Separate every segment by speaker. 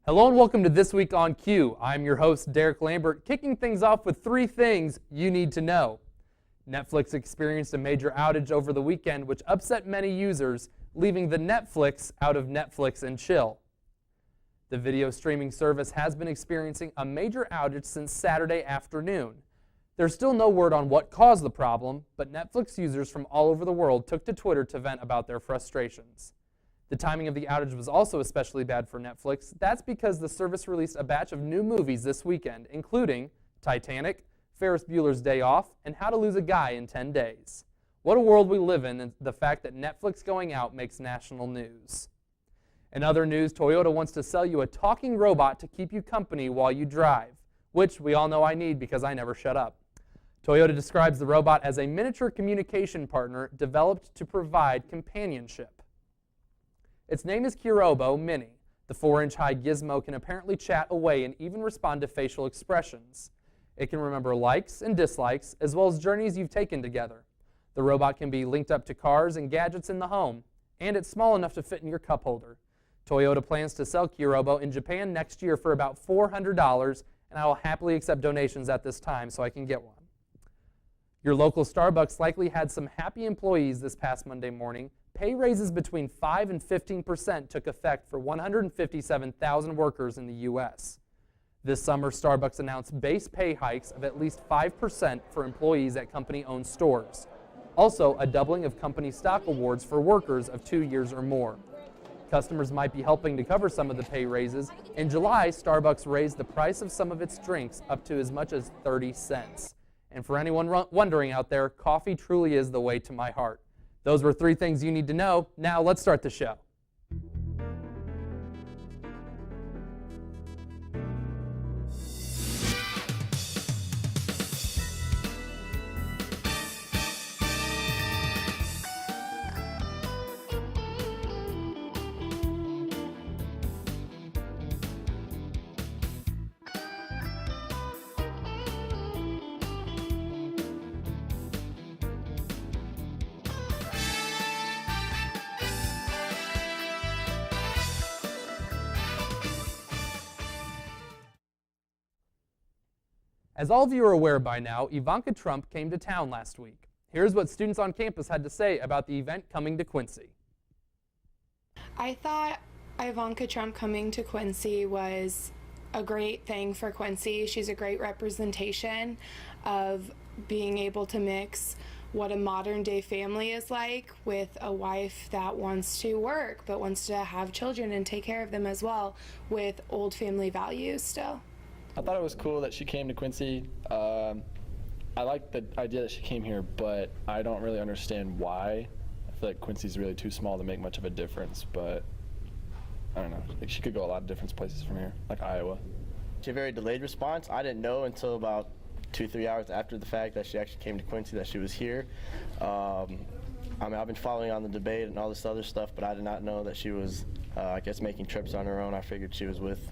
Speaker 1: Hello and welcome to This Week on Q. I'm your host, Derek Lambert, kicking things off with 3 things you need to know. Netflix experienced a major outage over the weekend, which upset many users, leaving the Netflix out of Netflix and chill. The video streaming service has been experiencing a major outage since Saturday afternoon. There's still no word on what caused the problem, but Netflix users from all over the world took to Twitter to vent about their frustrations. The timing of the outage was also especially bad for Netflix. That's because the service released a batch of new movies this weekend, including Titanic, Ferris Bueller's Day Off, and How to Lose a Guy in 10 Days. What a world we live in, and the fact that Netflix going out makes national news. In other news, Toyota wants to sell you a talking robot to keep you company while you drive, which we all know I need because I never shut up. Toyota describes the robot as a miniature communication partner developed to provide companionship. Its name is Kirobo Mini. The 4-inch high gizmo can apparently chat away and even respond to facial expressions. It can remember likes and dislikes, as well as journeys you've taken together. The robot can be linked up to cars and gadgets in the home, and it's small enough to fit in your cup holder. Toyota plans to sell Kirobo in Japan next year for about $400, and I will happily accept donations at this time so I can get one. Your local Starbucks likely had some happy employees this past Monday morning. Pay raises between 5 and 15% took effect for 157,000 workers in the U.S. This summer, Starbucks announced base pay hikes of at least 5% for employees at company-owned stores. Also, a doubling of company stock awards for workers of 2 years or more. Customers might be helping to cover some of the pay raises. In July, Starbucks raised the price of some of its drinks up to as much as 30 cents. And for anyone wondering out there, coffee truly is the way to my heart. Those were 3 things you need to know. Now let's start the show. As all of you are aware by now, Ivanka Trump came to town last week. Here's what students on campus had to say about the event coming to Quincy.
Speaker 2: I thought Ivanka Trump coming to Quincy was a great thing for Quincy. She's a great representation of being able to mix what a modern day family is like with a wife that wants to work but wants to have children and take care of them as well, with old family values still.
Speaker 3: I thought it was cool that she came to Quincy. I like the idea that she came here, but I don't really understand why. I feel like Quincy's really too small to make much of a difference, but I don't know. Like, she could go a lot of different places from here, like Iowa.
Speaker 4: She had a very delayed response. I didn't know until about 2-3 hours after the fact that she actually came to Quincy, that she was here. I mean, I've been following on the debate and all this other stuff, but I did not know that she was, I guess, making trips on her own. I figured she was with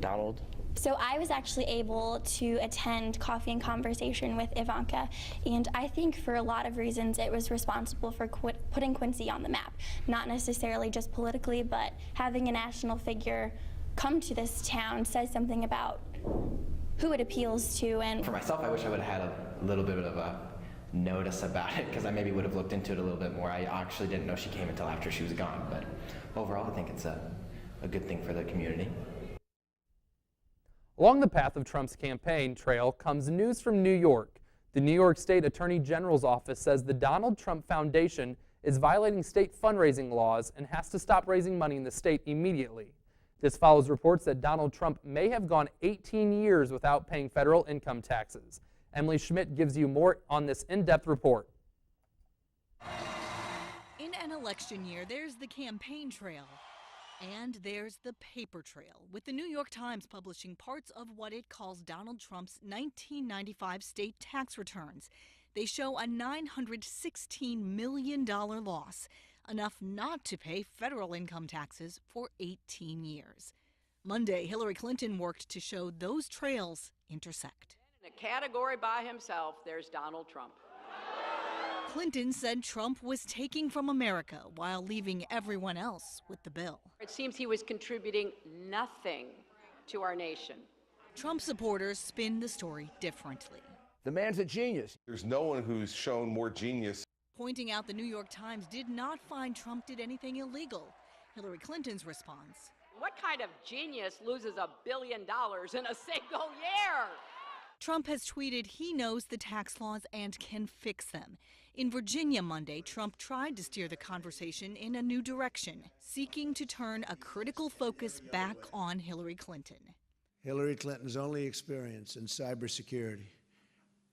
Speaker 4: Donald.
Speaker 5: So I was actually able to attend Coffee and Conversation with Ivanka, and I think for a lot of reasons it was responsible for putting Quincy on the map. Not necessarily just politically, but having a national figure come to this town says something about who it appeals to. And
Speaker 6: for myself, I wish I would have had a little bit of a notice about it, because I maybe would have looked into it a little bit more. I actually didn't know she came until after she was gone, but overall I think it's a good thing for the community.
Speaker 1: Along the path of Trump's campaign trail comes news from New York. The New York State Attorney General's office says the Donald Trump Foundation is violating state fundraising laws and has to stop raising money in the state immediately. This follows reports that Donald Trump may have gone 18 years without paying federal income taxes. Emily Schmidt gives you more on this in-depth report.
Speaker 7: In an election year, there's the campaign trail. And there's the paper trail, with the New York Times publishing parts of what it calls Donald Trump's 1995 state tax returns. They show a $916 million loss, enough not to pay federal income taxes for 18 years. Monday, Hillary Clinton worked to show those trails intersect.
Speaker 8: In a category by himself, there's Donald Trump.
Speaker 7: Clinton said Trump was taking from America while leaving everyone else with the bill.
Speaker 8: It seems he was contributing nothing to our nation.
Speaker 7: Trump supporters spin the story differently,
Speaker 9: The man's a genius.
Speaker 10: There's no one who's shown more genius.
Speaker 7: pointing out the New York Times did not find Trump did anything illegal. Hillary Clinton's response:
Speaker 8: What kind of genius loses $1 billion in a single year?
Speaker 7: Trump has tweeted he knows the tax laws and can fix them. In Virginia Monday, Trump tried to steer the conversation in a new direction, seeking to turn a critical focus back on Hillary Clinton.
Speaker 11: Hillary Clinton's only experience in cybersecurity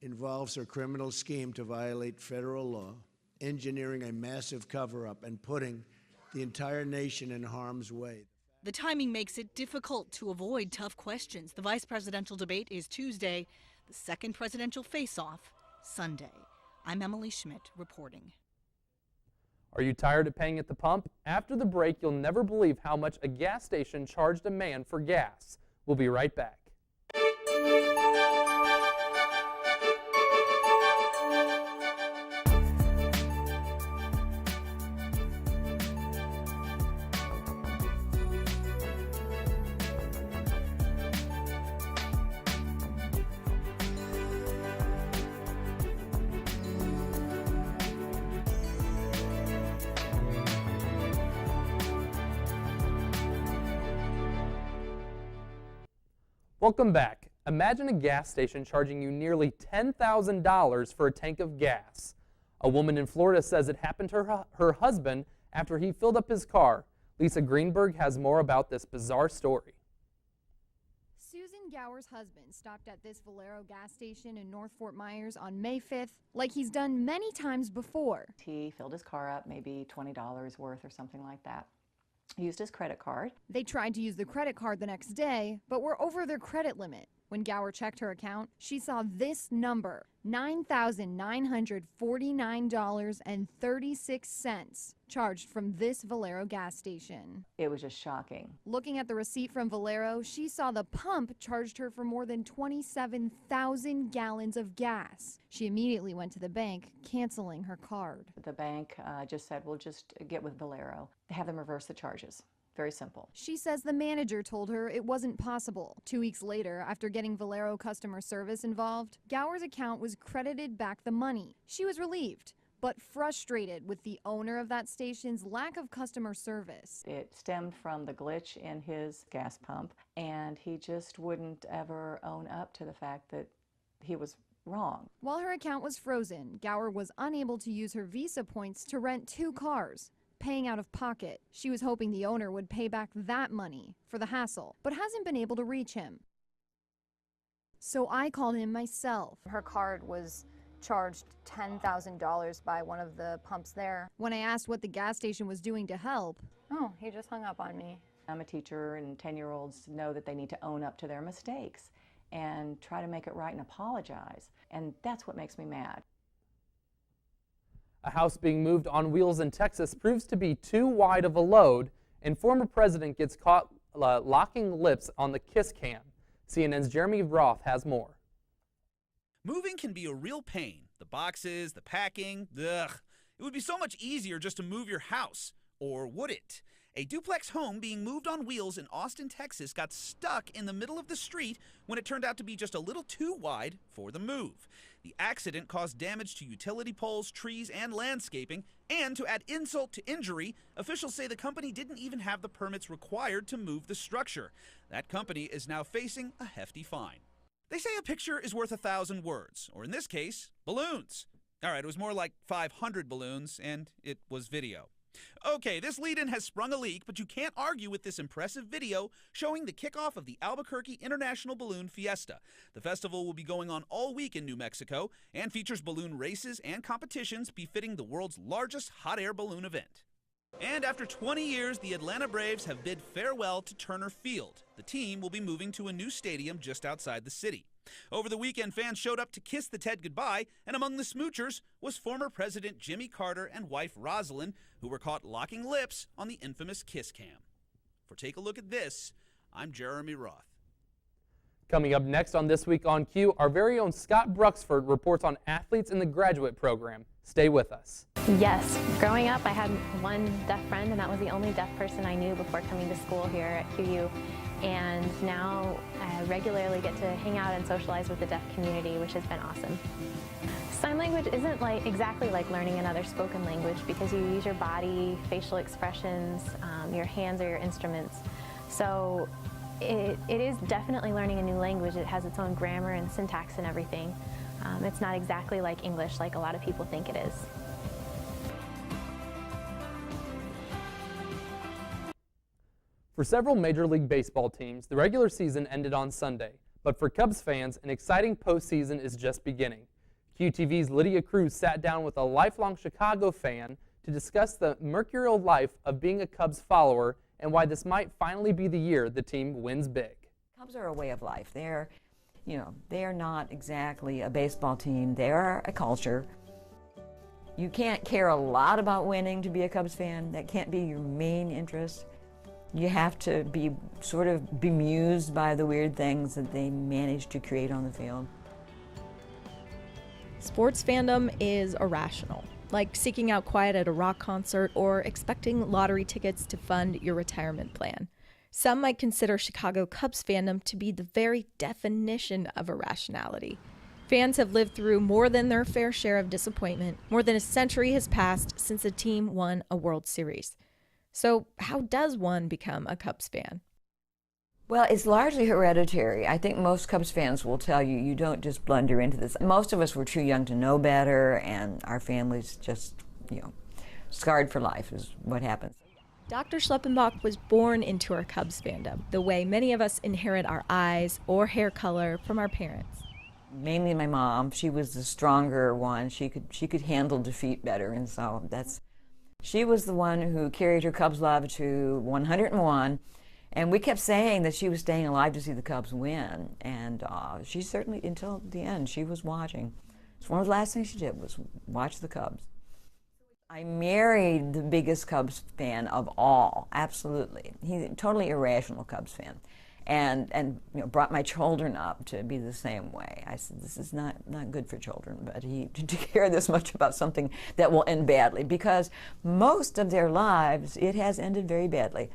Speaker 11: involves her criminal scheme to violate federal law, engineering a massive cover-up, and putting the entire nation in harm's way.
Speaker 7: The timing makes it difficult to avoid tough questions. The vice presidential debate is Tuesday, the second presidential face-off Sunday. I'm Emily Schmidt reporting.
Speaker 1: Are you tired of paying at the pump? After the break, you'll never believe how much a gas station charged a man for gas. We'll be right back. Welcome back. Imagine a gas station charging you nearly $10,000 for a tank of gas. A woman in Florida says it happened to her husband after he filled up his car. Lisa Greenberg has more about this bizarre story.
Speaker 12: Susan Gower's husband stopped at this Valero gas station in North Fort Myers on May 5th, like he's done many times before.
Speaker 13: He filled his car up, maybe $20 worth or something like that. He used his credit card.
Speaker 12: They tried to use the credit card the next day, but were over their credit limit. When Gower checked her account, she saw this number, $9,949.36 charged from this Valero gas station.
Speaker 13: It was just shocking.
Speaker 12: Looking at the receipt from Valero, she saw the pump charged her for more than 27,000 gallons of gas. She immediately went to the bank, canceling her card.
Speaker 13: The bank just said, we'll just get with Valero. Have them reverse the charges. Very simple.
Speaker 12: She says the manager told her it wasn't possible. 2 weeks later, after getting Valero customer service involved, Gower's account was credited back the money. She was relieved, but frustrated with the owner of that station's lack of customer service.
Speaker 13: It stemmed from the glitch in his gas pump, and he just wouldn't ever own up to the fact that he was wrong.
Speaker 12: While her account was frozen, Gower was unable to use her Visa points to rent 2 cars, paying out of pocket. She was hoping the owner would pay back that money for the hassle, but hasn't been able to reach him. So I called him myself.
Speaker 14: Her card was charged $10,000 by one of the pumps there.
Speaker 12: When I asked what the gas station was doing to help,
Speaker 14: oh, he just hung up on me.
Speaker 13: I'm a teacher, and 10-year-olds know that they need to own up to their mistakes and try to make it right and apologize. And that's what makes me mad.
Speaker 1: A house being moved on wheels in Texas proves to be too wide of a load, and former president gets caught locking lips on the kiss cam. CNN's Jeremy Roth has more.
Speaker 15: Moving can be a real pain. The boxes, the packing, ugh. It would be so much easier just to move your house. Or would it? A duplex home being moved on wheels in Austin, Texas got stuck in the middle of the street when it turned out to be just a little too wide for the move. The accident caused damage to utility poles, trees, and landscaping, and to add insult to injury, officials say the company didn't even have the permits required to move the structure. That company is now facing a hefty fine. They say a picture is worth 1,000 words, or in this case, balloons. All right, it was more like 500 balloons, and it was video. Okay, this lead-in has sprung a leak, but you can't argue with this impressive video showing the kickoff of the Albuquerque International Balloon Fiesta. The festival will be going on all week in New Mexico and features balloon races and competitions befitting the world's largest hot air balloon event. And after 20 years, the Atlanta Braves have bid farewell to Turner Field. The team will be moving to a new stadium just outside the city. Over the weekend, fans showed up to kiss the Ted goodbye, and among the smoochers was former President Jimmy Carter and wife Rosalind, who were caught locking lips on the infamous kiss cam. For Take a Look at This, I'm Jeremy Roth.
Speaker 1: Coming up next on This Week on Q, our very own Scott Bruxford reports on athletes in the graduate program. Stay with us.
Speaker 9: Yes. Growing up, I had one deaf friend, and that was the only deaf person I knew before coming to school here at QU. And now I regularly get to hang out and socialize with the deaf community, which has been awesome. Sign language isn't exactly like learning another spoken language because you use your body, facial expressions, your hands are your instruments. So it is definitely learning a new language. It has its own grammar and syntax and everything. It's not exactly like English like a lot of people think it is.
Speaker 1: For several Major League Baseball teams, the regular season ended on Sunday, but for Cubs fans, an exciting postseason is just beginning. QTV's Lydia Cruz sat down with a lifelong Chicago fan to discuss the mercurial life of being a Cubs follower and why this might finally be the year the team wins big.
Speaker 16: Cubs are a way of life. They're not exactly a baseball team. They're a culture. You can't care a lot about winning to be a Cubs fan. That can't be your main interest. You have to be sort of bemused by the weird things that they manage to create on the field.
Speaker 17: Sports fandom is irrational, like seeking out quiet at a rock concert or expecting lottery tickets to fund your retirement plan. Some might consider Chicago Cubs fandom to be the very definition of irrationality. Fans have lived through more than their fair share of disappointment. More than a century has passed since a team won a World Series. So how does one become a Cubs fan?
Speaker 16: Well, it's largely hereditary. I think most Cubs fans will tell you, you don't just blunder into this. Most of us were too young to know better, and our families just, scarred for life is what happens.
Speaker 17: Dr. Schleppenbach was born into our Cubs fandom, the way many of us inherit our eyes or hair color from our parents.
Speaker 16: Mainly my mom. She was the stronger one. She could handle defeat better, and so she was the one who carried her Cubs love to 101. And we kept saying that she was staying alive to see the Cubs win. And she certainly, until the end, she was watching. It's one of the last things she did was watch the Cubs. I married the biggest Cubs fan of all, absolutely. He's a totally irrational Cubs fan. And brought my children up to be the same way. I said, this is not good for children, but to care this much about something that will end badly, because most of their lives, it has ended very badly.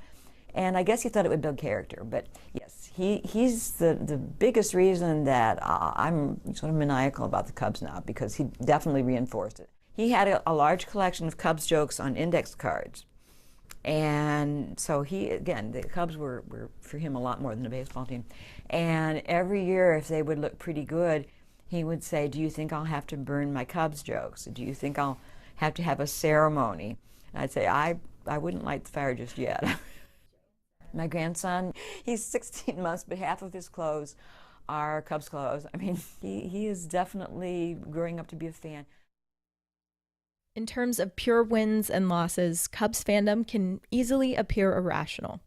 Speaker 16: And I guess he thought it would build character, but yes, he's the biggest reason that I'm sort of maniacal about the Cubs now, because he definitely reinforced it. He had a large collection of Cubs jokes on index cards. And so the Cubs were for him a lot more than a baseball team. And every year, if they would look pretty good, he would say, do you think I'll have to burn my Cubs jokes? Do you think I'll have to have a ceremony? And I'd say, I wouldn't light the fire just yet. My grandson, he's 16 months, but half of his clothes are Cubs clothes. I mean, he is definitely growing up to be a fan.
Speaker 17: In terms of pure wins and losses, Cubs fandom can easily appear irrational.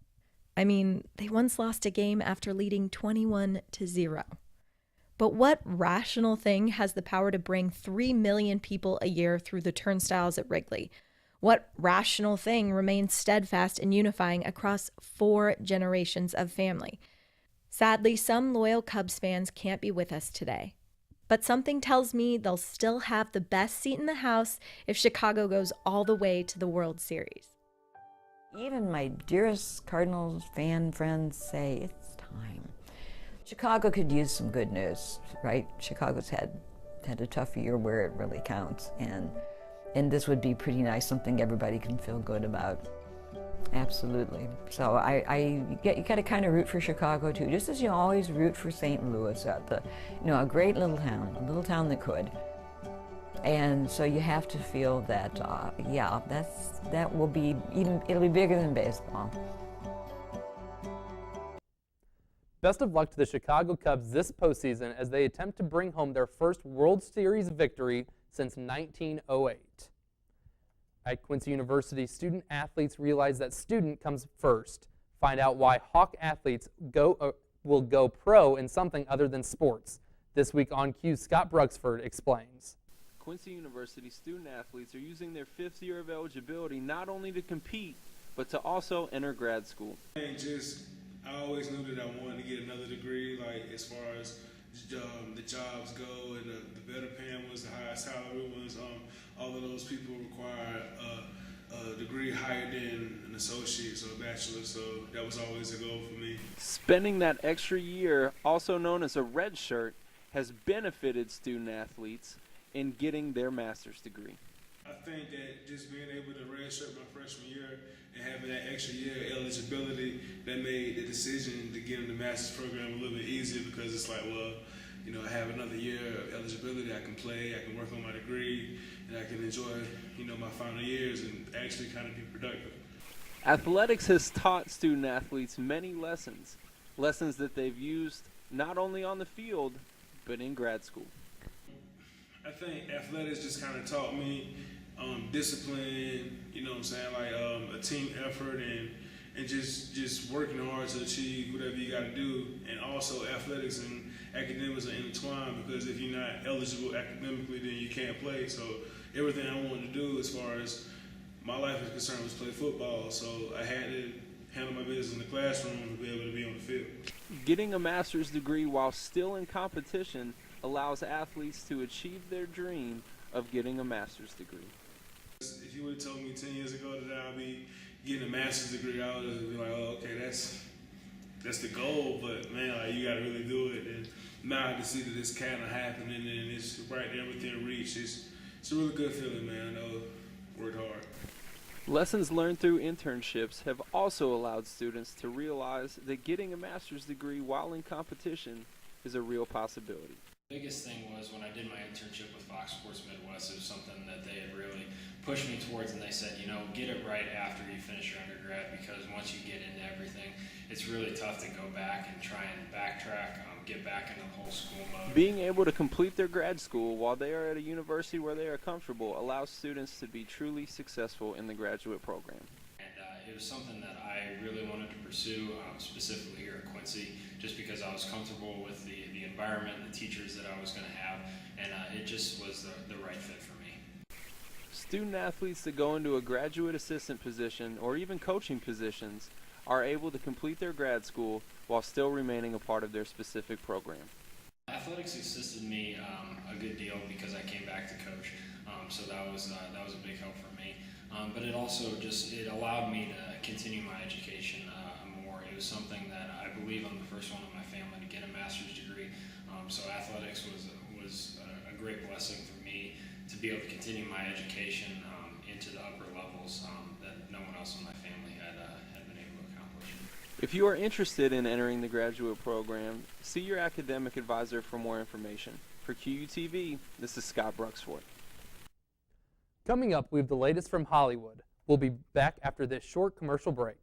Speaker 17: I mean, they once lost a game after leading 21-0. But what rational thing has the power to bring 3 million people a year through the turnstiles at Wrigley? What rational thing remains steadfast and unifying across 4 generations of family? Sadly, some loyal Cubs fans can't be with us today. But something tells me they'll still have the best seat in the house if Chicago goes all the way to the World Series.
Speaker 16: Even my dearest Cardinals fan friends say it's time. Chicago could use some good news, right? Chicago's had a tough year where it really counts, and this would be pretty nice, something everybody can feel good about. Absolutely. So you got to kind of root for Chicago too, just as you always root for St. Louis, a great little town, a little town that could. And so you have to feel that, that will be it'll be bigger than baseball.
Speaker 1: Best of luck to the Chicago Cubs this postseason as they attempt to bring home their first World Series victory since 1908. At Quincy University, student athletes realize that student comes first. Find out why Hawk athletes will go pro in something other than sports. This week on Q, Scott Bruxford explains.
Speaker 18: Quincy University student athletes are using their 5th year of eligibility not only to compete, but to also enter grad school.
Speaker 19: I always knew that I wanted to get another degree, like as far as the jobs go, and the better paying ones, the higher salary ones. All of those people require a degree higher than an associate, so a bachelor. So that was always a goal for me.
Speaker 18: Spending that extra year, also known as a red shirt, has benefited student athletes in getting their master's degree.
Speaker 19: I think that just being able to redshirt my freshman year and having that extra year eligibility, that made the decision to get in the master's program a little bit easier, because it's like, well, you know, I have another year of eligibility. I can play, I can work on my degree, and I can enjoy, you know, my final years and actually kind of be productive.
Speaker 18: Athletics has taught student athletes many lessons that they've used not only on the field, but in grad school.
Speaker 19: I think athletics just kind of taught me discipline, you know what I'm saying, like a team effort and just working hard to achieve whatever you got to do. And also athletics and academics are intertwined, because if you're not eligible academically, then you can't play. So everything I wanted to do as far as my life is concerned was play football. So I had to handle my business in the classroom to be able to be on the field.
Speaker 18: Getting a master's degree while still in competition allows athletes to achieve their dream of getting a master's degree.
Speaker 19: If you would have told me 10 years ago that I'd be getting a master's degree, I would have been like, oh, okay, that's the goal, but man, like, you got to really do it. And now to see that it's kind of happening and it's right there within reach, it's a really good feeling, man. I know worked hard.
Speaker 18: Lessons learned through internships have also allowed students to realize that getting a master's degree while in competition is a real possibility.
Speaker 20: The biggest thing was when I did my internship with Fox Sports Midwest. It was something that they had really pushed me towards, and they said, you know, get it right after you finish your undergrad, because once you get into everything, it's really tough to go back and try and backtrack, get back into the whole school mode.
Speaker 18: Being able to complete their grad school while they are at a university where they are comfortable allows students to be truly successful in the graduate program.
Speaker 20: And it was something that I really wanted to pursue, specifically here at Quincy, just because I was comfortable with the environment and the teachers that I was going to have, and it just was the right fit for me.
Speaker 18: Student athletes that go into a graduate assistant position or even coaching positions are able to complete their grad school while still remaining a part of their specific program.
Speaker 20: Athletics assisted me a good deal because I came back to coach, so that was a big help for me. But it also it allowed me to continue my education more. It was something that I believe I'm the first one in my family to get a master's degree. So athletics was a great blessing for me to be able to continue my education into the upper levels that no one else in my family had been able to accomplish.
Speaker 18: If you are interested in entering the graduate program, see your academic advisor for more information. For QUTV, this is Scott Bruxford.
Speaker 1: Coming up, we have the latest from Hollywood. We'll be back after this short commercial break.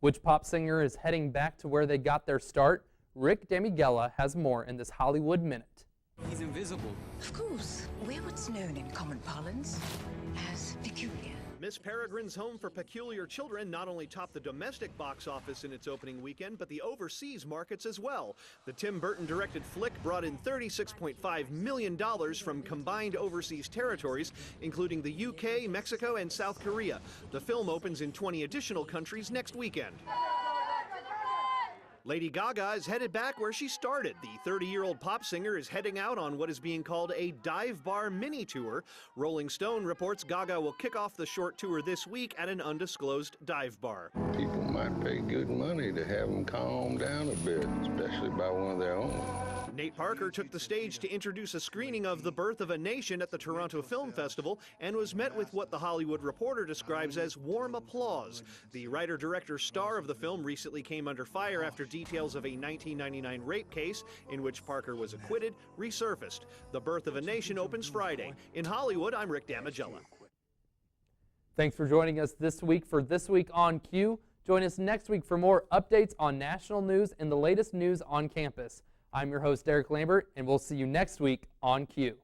Speaker 1: Which pop singer is heading back to where they got their start? Rick Damigella has more in this Hollywood Minute.
Speaker 21: He's invisible.
Speaker 22: Of course. We're what's known in common parlance as peculiar.
Speaker 23: Miss Peregrine's Home for Peculiar Children not only topped the domestic box office in its opening weekend, but the overseas markets as well. The Tim Burton-directed flick brought in $36.5 million from combined overseas territories, including the UK, Mexico, and South Korea. The film opens in 20 additional countries next weekend. Lady Gaga is headed back where she started. The 30-year-old pop singer is heading out on what is being called a dive bar mini tour. Rolling Stone reports Gaga will kick off the short tour this week at an undisclosed dive bar.
Speaker 24: People might pay good money to have them calm down a bit, especially by one of their own.
Speaker 23: Nate Parker took the stage to introduce a screening of The Birth of a Nation at the Toronto Film Festival and was met with what The Hollywood Reporter describes as warm applause. The writer-director star of the film recently came under fire after details of a 1999 rape case in which Parker was acquitted resurfaced. The Birth of a Nation opens Friday. In Hollywood, I'm Rick Damigella.
Speaker 1: Thanks for joining us this week for This Week on Q. Join us next week for more updates on national news and the latest news on campus. I'm your host, Derek Lambert, and we'll see you next week on Q.